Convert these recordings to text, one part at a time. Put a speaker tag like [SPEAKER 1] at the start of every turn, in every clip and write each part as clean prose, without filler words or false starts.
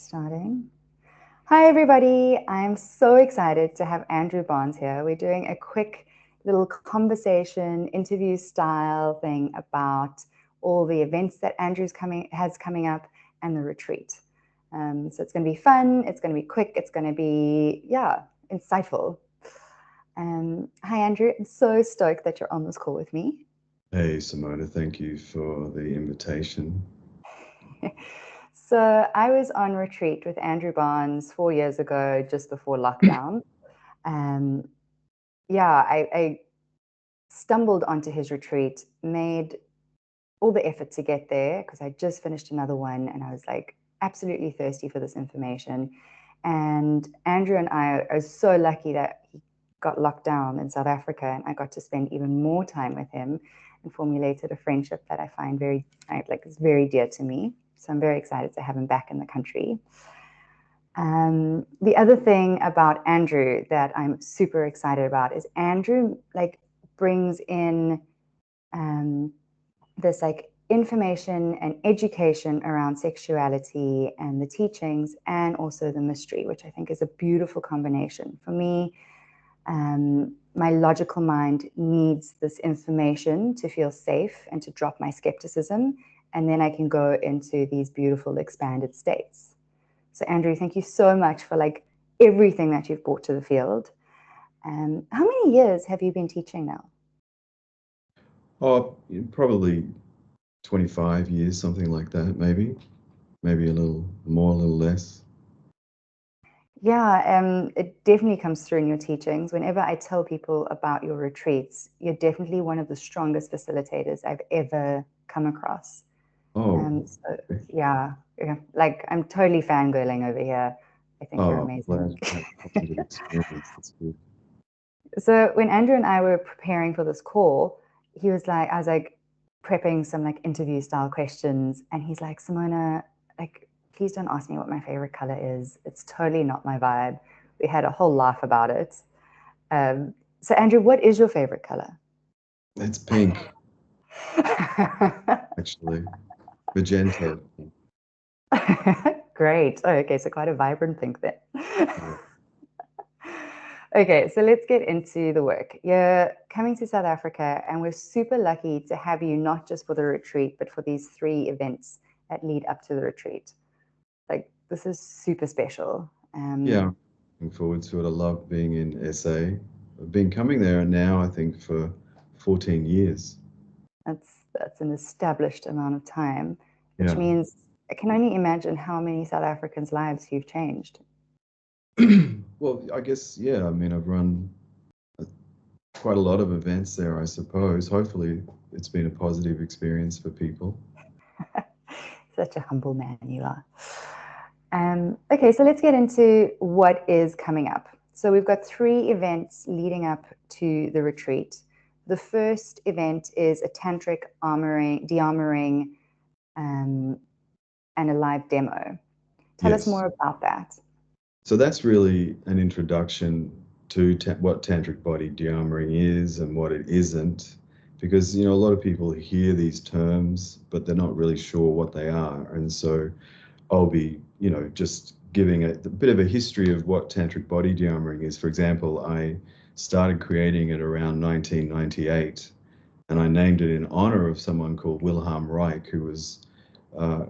[SPEAKER 1] Starting. Hi, everybody. I'm so excited to have Andrew Barnes here. We're doing a quick little conversation, interview style thing about all the events that Andrew's has coming up and the retreat. So it's going to be fun. It's going to be quick. It's going to be, insightful. Hi, Andrew. I'm so stoked that you're on this call with me.
[SPEAKER 2] Hey, Simona, thank you for the invitation.
[SPEAKER 1] So I was on retreat with Andrew Barnes 4 years ago, just before lockdown. Um, I stumbled onto his retreat, made all the effort to get there because I just finished another one and I was like absolutely thirsty for this information. And Andrew and I are so lucky that he got locked down in South Africa and I got to spend even more time with him and formulated a friendship that I find is very dear to me. So I'm very excited to have him back in the country. The other thing about Andrew that I'm super excited about is Andrew brings in this information and education around sexuality and the teachings and also the mystery, which I think is a beautiful combination. For me, my logical mind needs this information to feel safe and to drop my skepticism, and then I can go into these beautiful expanded states. So Andrew, thank you so much for everything that you've brought to the field. How many years have you been teaching now?
[SPEAKER 2] Oh, probably 25 years, something like that, maybe. Maybe a little more, a little less.
[SPEAKER 1] Yeah, it definitely comes through in your teachings. Whenever I tell people about your retreats, you're definitely one of the strongest facilitators I've ever come across.
[SPEAKER 2] Oh,
[SPEAKER 1] So yeah, I'm totally fangirling over here. I think you're
[SPEAKER 2] glad
[SPEAKER 1] amazing.
[SPEAKER 2] you had a positive experience. That's good.
[SPEAKER 1] So when Andrew and I were preparing for this call, I was prepping some interview style questions, and he's like, Simona, please don't ask me what my favorite color is. It's totally not my vibe. We had a whole laugh about it. So Andrew, what is your favorite color?
[SPEAKER 2] It's pink, actually. Magenta.
[SPEAKER 1] Great. Oh, okay, so quite a vibrant pink then.
[SPEAKER 2] Yeah.
[SPEAKER 1] Okay, so let's get into the work. You're coming to South Africa, and we're super lucky to have you not just for the retreat, but for these 3 events that lead up to the retreat. This is super special.
[SPEAKER 2] Yeah, looking forward to it. I love being in SA. I've been coming there now, I think, for 14 years.
[SPEAKER 1] That's an established amount of time, which
[SPEAKER 2] Yeah.
[SPEAKER 1] means I can only imagine how many South Africans' lives you've changed.
[SPEAKER 2] Well, I guess, yeah, I mean, I've run quite a lot of events there, I suppose. Hopefully, it's been a positive experience for people.
[SPEAKER 1] Such a humble man you are. Okay, so let's get into what is coming up. So we've got 3 events leading up to the retreat. The first event is a tantric de-armouring and a live demo. Tell us
[SPEAKER 2] Yes.
[SPEAKER 1] more about that.
[SPEAKER 2] So that's really an introduction to what tantric body de-armouring is and what it isn't, because a lot of people hear these terms, but they're not really sure what they are. And so I'll be, just giving a bit of a history of what tantric body de-armouring is. For example, I started creating it around 1998, and I named it in honor of someone called Wilhelm Reich, who was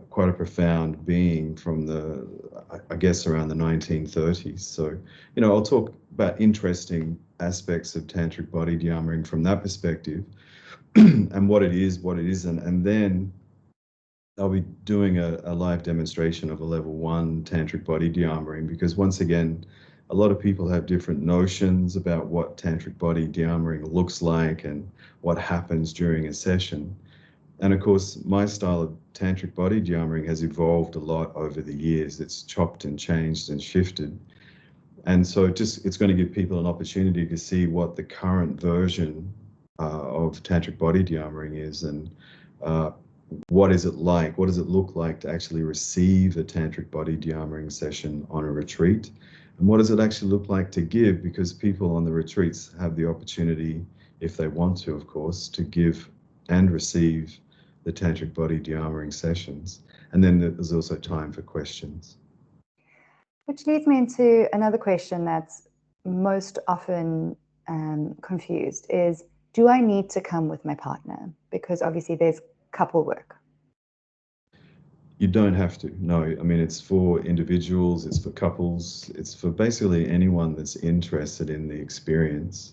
[SPEAKER 2] quite a profound being from I guess, around the 1930s. So, I'll talk about interesting aspects of tantric body de-armouring from that perspective, and what it is, what it isn't, and then I'll be doing a live demonstration of a level 1 tantric body de-armouring, because once again, a lot of people have different notions about what tantric body de-armouring looks like and what happens during a session. And of course, my style of tantric body de-armouring has evolved a lot over the years. It's chopped and changed and shifted. And so it's going to give people an opportunity to see what the current version of tantric body de-armouring is, and uh, what is it like? What does it look like to actually receive a tantric body de-armouring session on a retreat? And what does it actually look like to give? Because people on the retreats have the opportunity, if they want to, of course, to give and receive the tantric body de-armouring sessions. And then there's also time for questions.
[SPEAKER 1] Which leads me into another question that's most often confused is, do I need to come with my partner? Because obviously there's couple work.
[SPEAKER 2] You don't have to. No, I mean, it's for individuals, it's for couples, it's for basically anyone that's interested in the experience.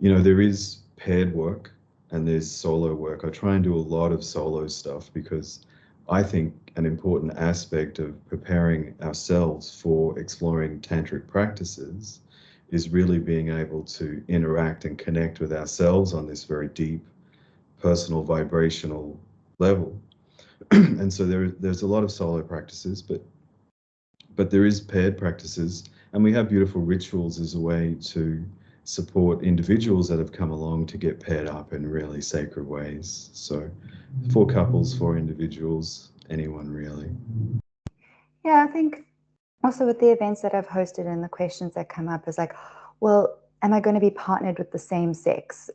[SPEAKER 2] There is paired work and there's solo work. I try and do a lot of solo stuff because I think an important aspect of preparing ourselves for exploring tantric practices is really being able to interact and connect with ourselves on this very deep, personal, vibrational level. And so there's a lot of solo practices, but there is paired practices, and we have beautiful rituals as a way to support individuals that have come along to get paired up in really sacred ways. So for couples, for individuals, anyone really.
[SPEAKER 1] Yeah, I think also with the events that I've hosted and the questions that come up is like, well, am I going to be partnered with the same sex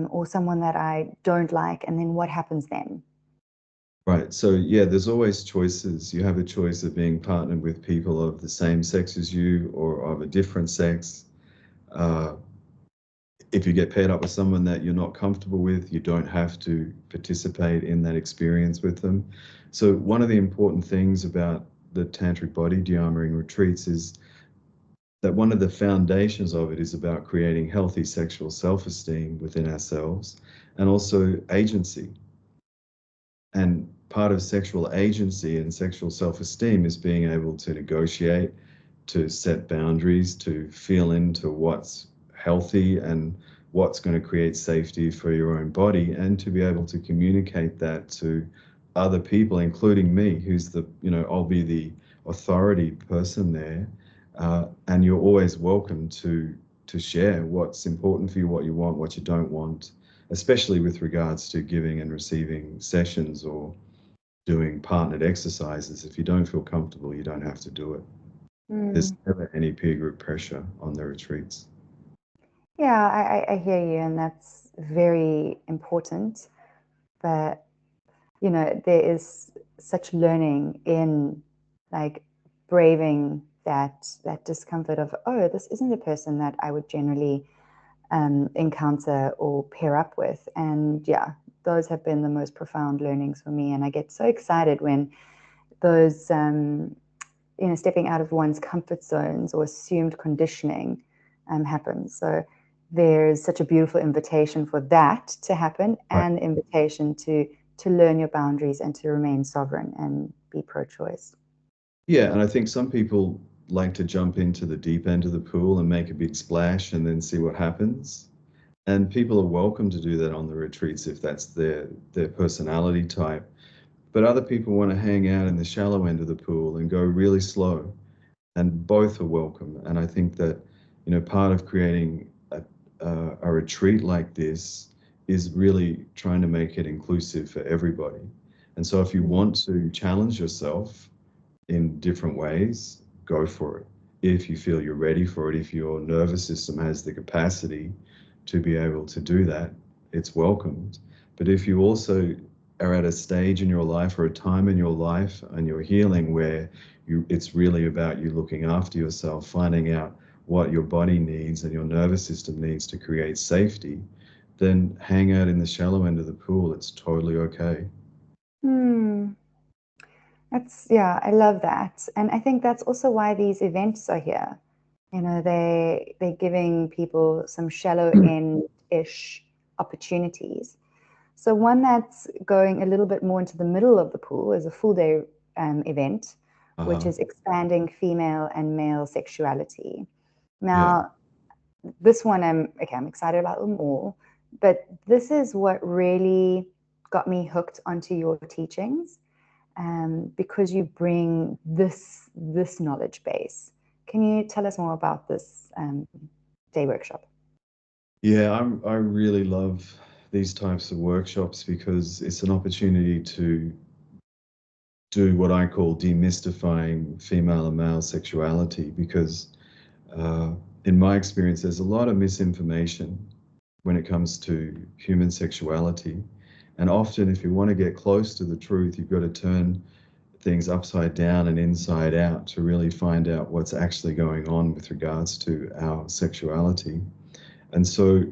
[SPEAKER 1] or someone that I don't like? And then what happens then?
[SPEAKER 2] Right. So yeah, there's always choices. You have a choice of being partnered with people of the same sex as you or of a different sex. Uh, if you get paired up with someone that you're not comfortable with, you don't have to participate in that experience with them. So one of the important things about the Tantric Body De-armouring retreats is that one of the foundations of it is about creating healthy sexual self-esteem within ourselves and also agency. And part of sexual agency and sexual self-esteem is being able to negotiate, to set boundaries, to feel into what's healthy and what's going to create safety for your own body, and to be able to communicate that to other people, including me, who's I'll be the authority person there. And you're always welcome to share what's important for you, what you want, what you don't want, especially with regards to giving and receiving sessions or doing partnered exercises. If you don't feel comfortable, you don't have to do it. There's never any peer group pressure on the retreats.
[SPEAKER 1] Yeah, I hear you, and that's very important. But, there is such learning in like braving that discomfort of, oh, this isn't a person that I would generally encounter or pair up with. And yeah, those have been the most profound learnings for me. And I get so excited when those, stepping out of one's comfort zones or assumed conditioning happens. So there's such a beautiful invitation for that to happen,
[SPEAKER 2] Right.
[SPEAKER 1] and invitation to learn your boundaries and to remain sovereign and be pro-choice.
[SPEAKER 2] Yeah, and I think some people like to jump into the deep end of the pool and make a big splash and then see what happens. And people are welcome to do that on the retreats if that's their personality type. But other people want to hang out in the shallow end of the pool and go really slow, and both are welcome. And I think that, part of creating a retreat like this is really trying to make it inclusive for everybody. And so if you want to challenge yourself in different ways, go for it. If you feel you're ready for it, if your nervous system has the capacity to be able to do that, it's welcomed. But if you also are at a stage in your life or a time in your life and you're healing where it's really about you looking after yourself, finding out what your body needs and your nervous system needs to create safety, then hang out in the shallow end of the pool. It's totally okay.
[SPEAKER 1] Yeah, I love that. And I think that's also why these events are here. They're giving people some shallow end-ish opportunities. So one that's going a little bit more into the middle of the pool is a full day event, which is expanding female and male sexuality. Now, this one I'm excited about them all, but this is what really got me hooked onto your teachings, because you bring this knowledge base. Can you tell us more about this day workshop?
[SPEAKER 2] Yeah, I really love these types of workshops because it's an opportunity to do what I call demystifying female and male sexuality, because in my experience, there's a lot of misinformation when it comes to human sexuality. And often, if you want to get close to the truth, you've got to turn things upside down and inside out to really find out what's actually going on with regards to our sexuality. And so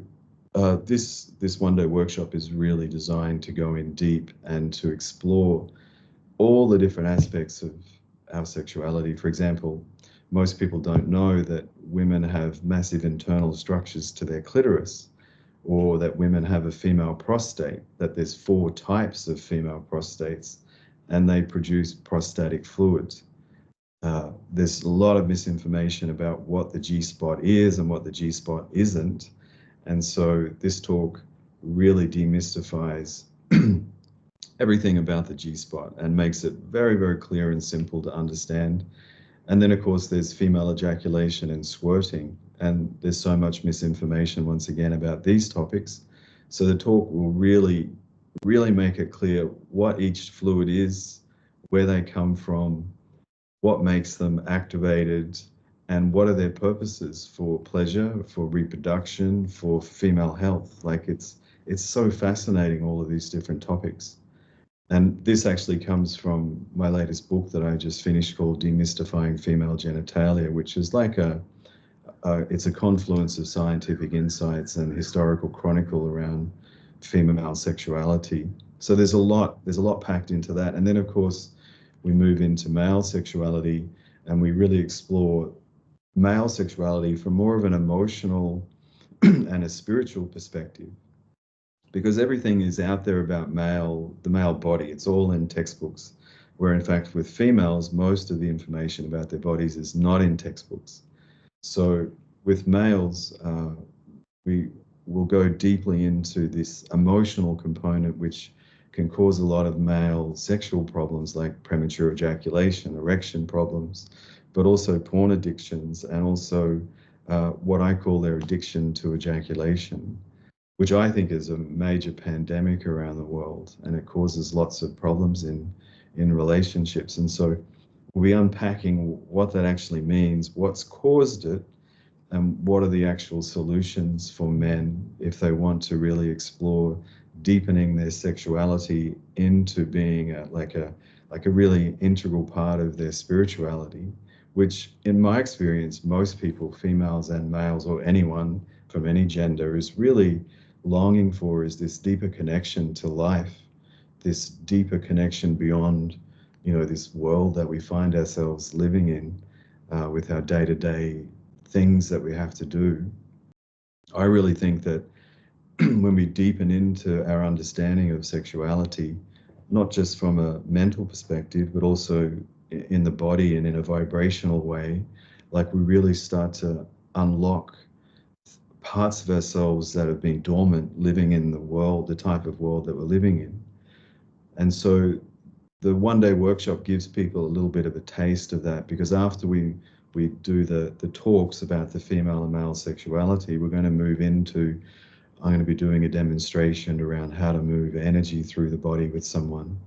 [SPEAKER 2] this one-day workshop is really designed to go in deep and to explore all the different aspects of our sexuality. For example, most people don't know that women have massive internal structures to their clitoris, or that women have a female prostate, that there's 4 types of female prostates, and they produce prostatic fluids. There's a lot of misinformation about what the G-spot is and what the G-spot isn't. And so this talk really demystifies everything about the G-spot and makes it very, very clear and simple to understand. And then, of course, there's female ejaculation and squirting. And there's so much misinformation, once again, about these topics. So the talk will really, really make it clear what each fluid is, where they come from, what makes them activated, and what are their purposes for pleasure, for reproduction, for female health. Like it's so fascinating, all of these different topics. And this actually comes from my latest book that I just finished called Demystifying Female Genitalia, which is like it's a confluence of scientific insights and historical chronicle around female sexuality. So there's a lot packed into that. And then, of course, we move into male sexuality, and we really explore male sexuality from more of an emotional and a spiritual perspective, because everything is out there about the male body. It's all in textbooks, where in fact with females, most of the information about their bodies is not in textbooks. So with males, we will go deeply into this emotional component, which can cause a lot of male sexual problems like premature ejaculation, erection problems, but also porn addictions, and also what I call their addiction to ejaculation, which I think is a major pandemic around the world, and it causes lots of problems in relationships. And so we'll be unpacking what that actually means, what's caused it, and what are the actual solutions for men if they want to really explore deepening their sexuality into being like a really integral part of their spirituality, which in my experience, most people, females and males, or anyone from any gender, is really longing for, is this deeper connection to life, this deeper connection beyond, this world that we find ourselves living in with our day-to-day things that we have to do. I really think that when we deepen into our understanding of sexuality, not just from a mental perspective, but also in the body and in a vibrational way, like we really start to unlock parts of ourselves that have been dormant living in the world, the type of world that we're living in. And so the one-day workshop gives people a little bit of a taste of that, because after we do the talks about the female and male sexuality, we're going to move into, I'm going to be doing a demonstration around how to move energy through the body with someone,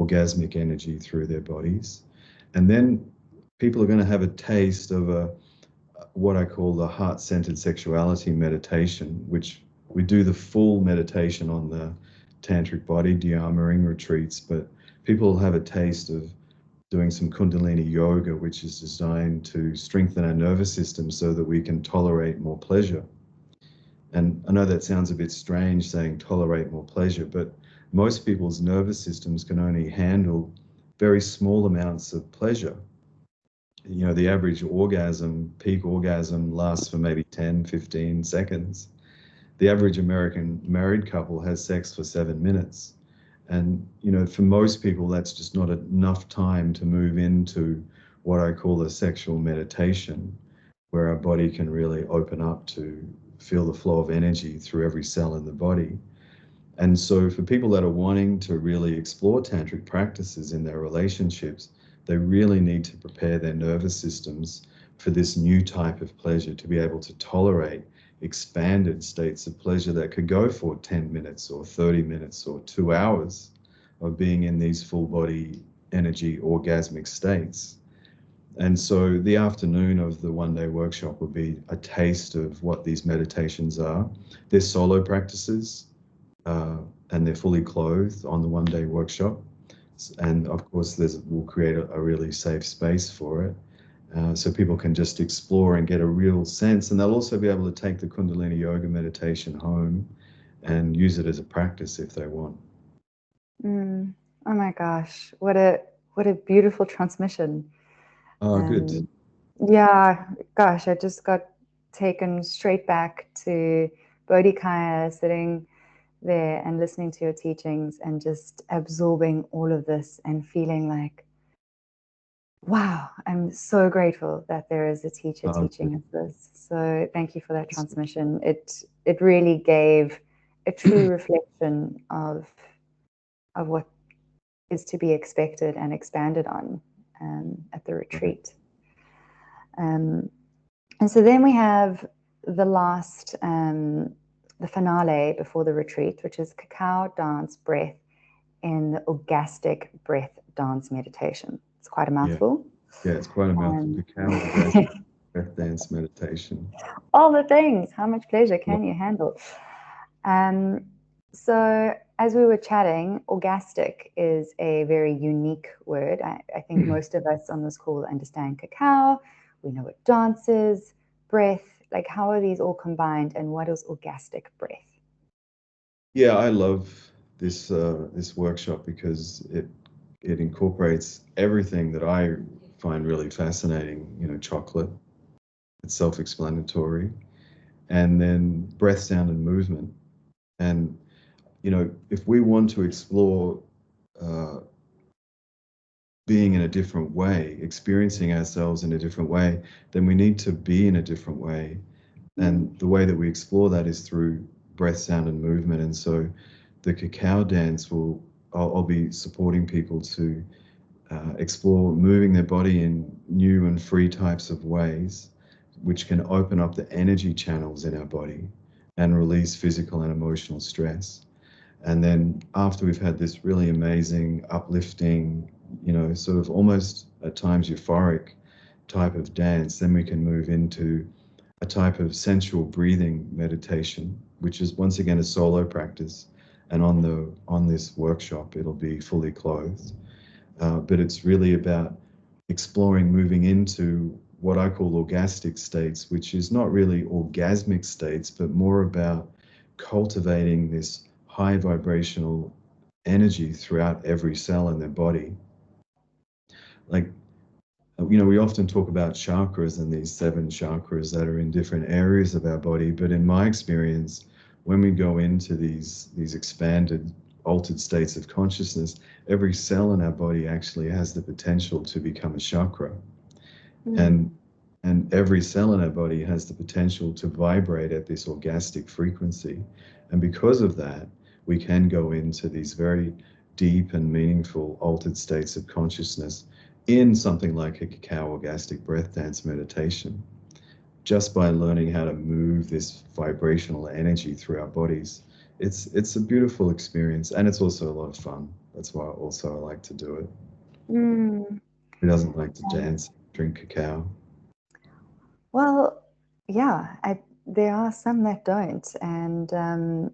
[SPEAKER 2] orgasmic energy through their bodies. And then people are going to have a taste of what I call the heart-centered sexuality meditation, which we do the full meditation on the Tantric Body De-armouring retreats, but people have a taste of doing some Kundalini yoga, which is designed to strengthen our nervous system so that we can tolerate more pleasure. And I know that sounds a bit strange saying tolerate more pleasure, but most people's nervous systems can only handle very small amounts of pleasure. The average orgasm, peak orgasm, lasts for maybe 10, 15 seconds. The average American married couple has sex for 7 minutes. And, for most people, that's just not enough time to move into what I call a sexual meditation, where our body can really open up to feel the flow of energy through every cell in the body. And so for people that are wanting to really explore tantric practices in their relationships, they really need to prepare their nervous systems for this new type of pleasure, to be able to tolerate expanded states of pleasure that could go for 10 minutes or 30 minutes or 2 hours of being in these full body energy orgasmic states. And so the afternoon of the one-day workshop will be a taste of what these meditations are. They're solo practices, and they're fully clothed on the one-day workshop. And of course, we'll create a really safe space for it. So people can just explore and get a real sense. And they'll also be able to take the Kundalini yoga meditation home and use it as a practice if they want.
[SPEAKER 1] Oh my gosh, what a beautiful transmission.
[SPEAKER 2] Oh, good.
[SPEAKER 1] Yeah, gosh, I just got taken straight back to Bodhikaya, sitting there and listening to your teachings and just absorbing all of this and feeling like, wow, I'm so grateful that there is a teacher teaching us this. So thank you for that transmission. It really gave a true reflection of what is to be expected and expanded on at the retreat. And so then we have the last, the finale before the retreat, which is Cacao Dance Breath in the Orgastic Breath Dance Meditation. It's quite a mouthful.
[SPEAKER 2] Yeah, it's quite a mouthful. Cacao Orgastic Breath Dance Meditation.
[SPEAKER 1] All the things. How much pleasure can you handle? So as we were chatting, orgastic is a very unique word. I think most of us on this call understand cacao. We know what dance is, breath. Like, how are these all combined, and what is orgastic breath?
[SPEAKER 2] Yeah, I love this workshop because it incorporates everything that I find really fascinating. You know, chocolate, it's self-explanatory, and then breath, sound, and movement. And you know, if we want to explore being in a different way, experiencing ourselves in a different way, then we need to be in a different way. And the way that we explore that is through breath, sound, and movement. And so the cacao dance I'll be supporting people to explore moving their body in new and free types of ways, which can open up the energy channels in our body and release physical and emotional stress. And then after we've had this really amazing, uplifting, you know, sort of almost at times euphoric type of dance, then we can move into a type of sensual breathing meditation, which is once again a solo practice. And on this workshop, it'll be fully clothed. But it's really about exploring moving into what I call orgastic states, which is not really orgasmic states, but more about cultivating this high vibrational energy throughout every cell in their body. Like, you know, we often talk about chakras and these 7 chakras that are in different areas of our body, but in my experience, when we go into these expanded, altered states of consciousness, every cell in our body actually has the potential to become a chakra. And every cell in our body has the potential to vibrate at this orgastic frequency. And because of that, we can go into these very deep and meaningful altered states of consciousness in something like a cacao orgastic breath dance meditation, just by learning how to move this vibrational energy through our bodies. It's a beautiful experience, and it's also a lot of fun. That's why also I like to do it. Who doesn't like to dance, drink cacao?
[SPEAKER 1] Well, yeah, there are some that don't, and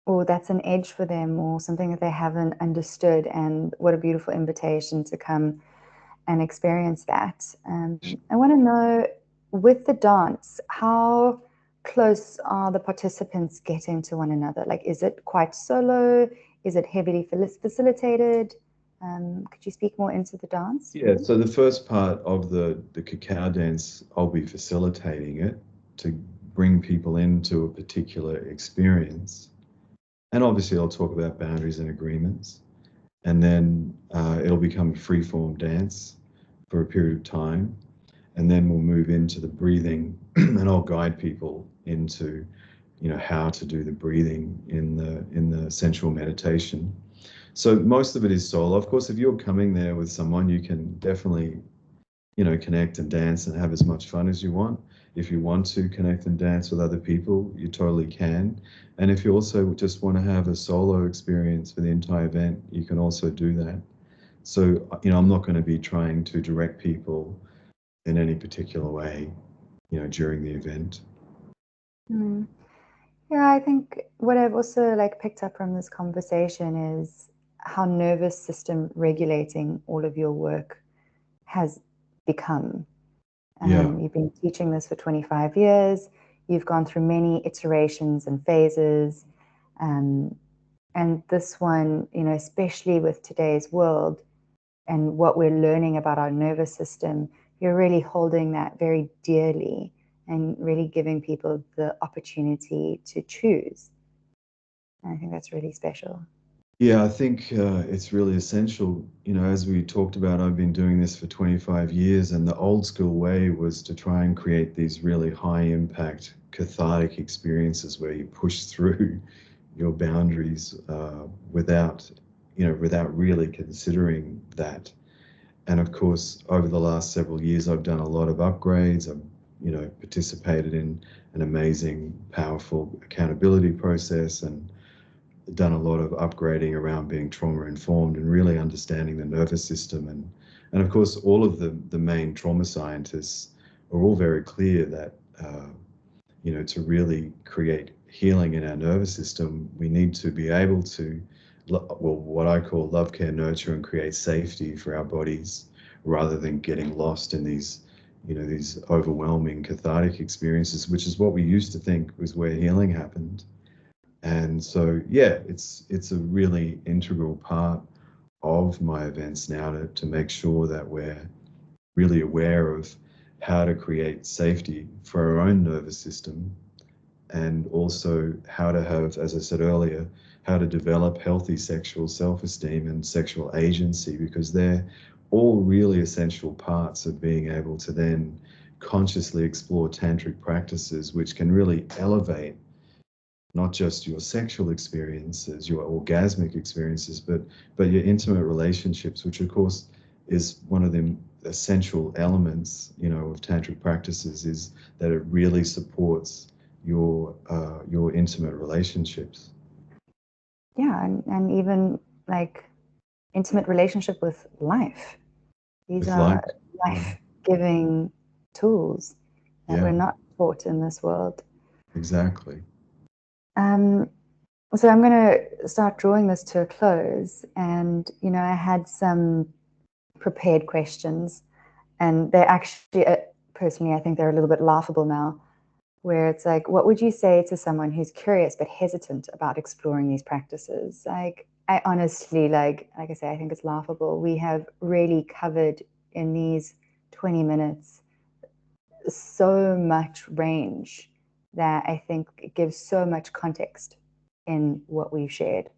[SPEAKER 1] or that's an edge for them, or something that they haven't understood. And what a beautiful invitation to come and experience that. I want to know, with the dance, how close are the participants getting to one another? Like, is it quite solo? Is it heavily facilitated? Could you speak more into the dance?
[SPEAKER 2] Yeah, so the first part of the cacao dance, I'll be facilitating it to bring people into a particular experience. And obviously, I'll talk about boundaries and agreements. And then it'll become a free-form dance for a period of time. And then we'll move into the breathing, and I'll guide people into, you know, how to do the breathing in the sensual meditation. So most of it is solo. Of course, if you're coming there with someone, you can definitely, you know, connect and dance and have as much fun as you want. If you want to connect and dance with other people, you totally can. And if you also just want to have a solo experience for the entire event, you can also do that. So, you know, I'm not going to be trying to direct people in any particular way, you know, during the event.
[SPEAKER 1] Yeah, I think what I've also like picked up from this conversation is how nervous system regulating all of your work has become.
[SPEAKER 2] Yeah.
[SPEAKER 1] You've been teaching this for 25 years. You've gone through many iterations and phases. And this one, you know, especially with today's world and what we're learning about our nervous system, you're really holding that very dearly and really giving people the opportunity to choose. And I think that's really special.
[SPEAKER 2] Yeah, I think it's really essential. You know, as we talked about, I've been doing this for 25 years, and the old school way was to try and create these really high impact cathartic experiences where you push through your boundaries without, you know, without really considering that. And of course, over the last several years, I've done a lot of upgrades. I've, you know, participated in an amazing, powerful accountability process and done a lot of upgrading around being trauma informed and really understanding the nervous system. And of course, all of the main trauma scientists are all very clear that, you know, to really create healing in our nervous system, we need to be able to, well, what I call love, care, nurture, and create safety for our bodies rather than getting lost in these, you know, these overwhelming cathartic experiences, which is what we used to think was where healing happened. And so, yeah, it's a really integral part of my events now to make sure that we're really aware of how to create safety for our own nervous system and also how to have, as I said earlier, how to develop healthy sexual self-esteem and sexual agency, because they're all really essential parts of being able to then consciously explore tantric practices, which can really elevate not just your sexual experiences, your orgasmic experiences, but your intimate relationships, which of course is one of the essential elements, you know, of tantric practices, is that it really supports your intimate relationships.
[SPEAKER 1] Yeah, and even like intimate relationship with life. These
[SPEAKER 2] With life.
[SPEAKER 1] are
[SPEAKER 2] Yeah.
[SPEAKER 1] life-giving tools that we're
[SPEAKER 2] Yeah,
[SPEAKER 1] not taught in this world.
[SPEAKER 2] exactly.
[SPEAKER 1] Um, so I'm going to start drawing this to a close. And, you know, I had some prepared questions, and they're actually, personally, I think they're a little bit laughable now, where it's like, what would you say to someone who's curious but hesitant about exploring these practices? Like, I honestly, like I say, I think it's laughable. We have really covered in these 20 minutes so much range that I think it gives so much context in what we've shared.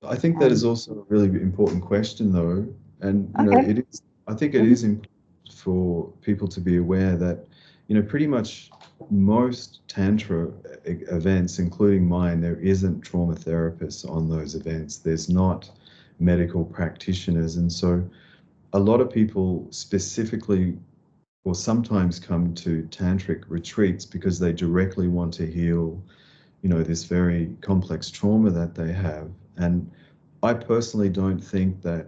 [SPEAKER 2] I think that is
[SPEAKER 1] Um,
[SPEAKER 2] also a really important question, though, and you know,
[SPEAKER 1] okay.
[SPEAKER 2] it is. I think it
[SPEAKER 1] Mhm.
[SPEAKER 2] is important for people to be aware that, you know, pretty much most tantra events, including mine, there isn't trauma therapists on those events. There's not medical practitioners, and so a lot of people specifically or sometimes come to tantric retreats because they directly want to heal, you know, this very complex trauma that they have. And I personally don't think that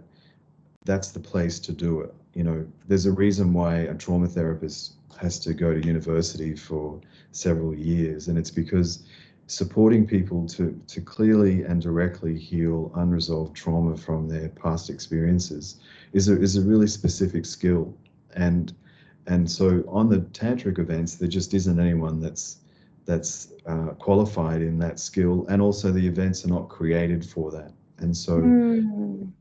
[SPEAKER 2] that's the place to do it. You know, there's a reason why a trauma therapist has to go to university for several years, and it's because supporting people to clearly and directly heal unresolved trauma from their past experiences is a really specific skill. And so on the tantric events, there just isn't anyone that's qualified in that skill, and also the events are not created for that. And so,
[SPEAKER 1] Mm.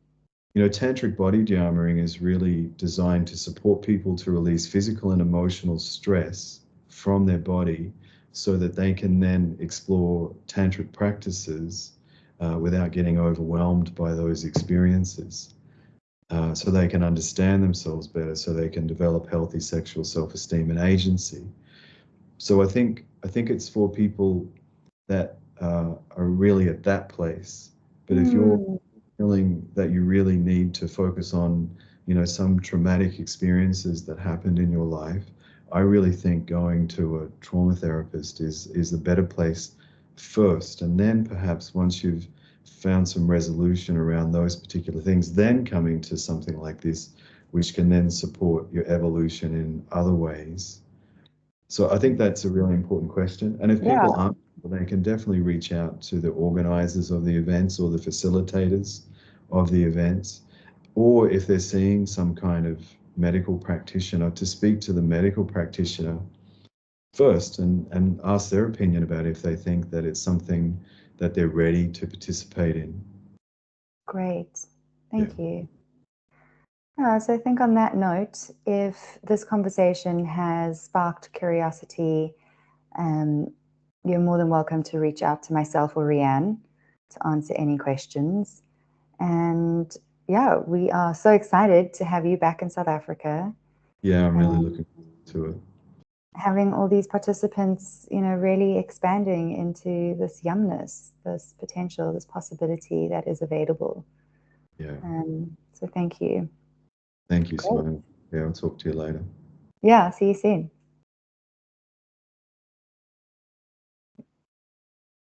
[SPEAKER 2] you know, tantric body de-armouring is really designed to support people to release physical and emotional stress from their body so that they can then explore tantric practices without getting overwhelmed by those experiences. So they can understand themselves better, so they can develop healthy sexual self-esteem and agency. So I think it's for people that are really at that place. But if you're
[SPEAKER 1] Mm.
[SPEAKER 2] feeling that you really need to focus on, you know, some traumatic experiences that happened in your life, I really think going to a trauma therapist is a better place first, and then perhaps once you've found some resolution around those particular things, then coming to something like this, which can then support your evolution in other ways. So I think that's a really important question. And if
[SPEAKER 1] Yeah.
[SPEAKER 2] people aren't, well, they can definitely reach out to the organizers of the events or the facilitators of the events, or if they're seeing some kind of medical practitioner, to speak to the medical practitioner first and ask their opinion about if they think that it's something that they're ready to participate in.
[SPEAKER 1] Great. Thank you. So I think on that note, if this conversation has sparked curiosity, you're more than welcome to reach out to myself or Rianne to answer any questions. And yeah, we are so excited to have you back in South Africa.
[SPEAKER 2] Yeah, I'm really looking forward to it.
[SPEAKER 1] Having all these participants, really expanding into this yumness, this potential, this possibility that is available.
[SPEAKER 2] Yeah.
[SPEAKER 1] So thank you.
[SPEAKER 2] Thank you,
[SPEAKER 1] Great.
[SPEAKER 2] Simona. Yeah, I'll talk to you later.
[SPEAKER 1] Yeah, see you soon.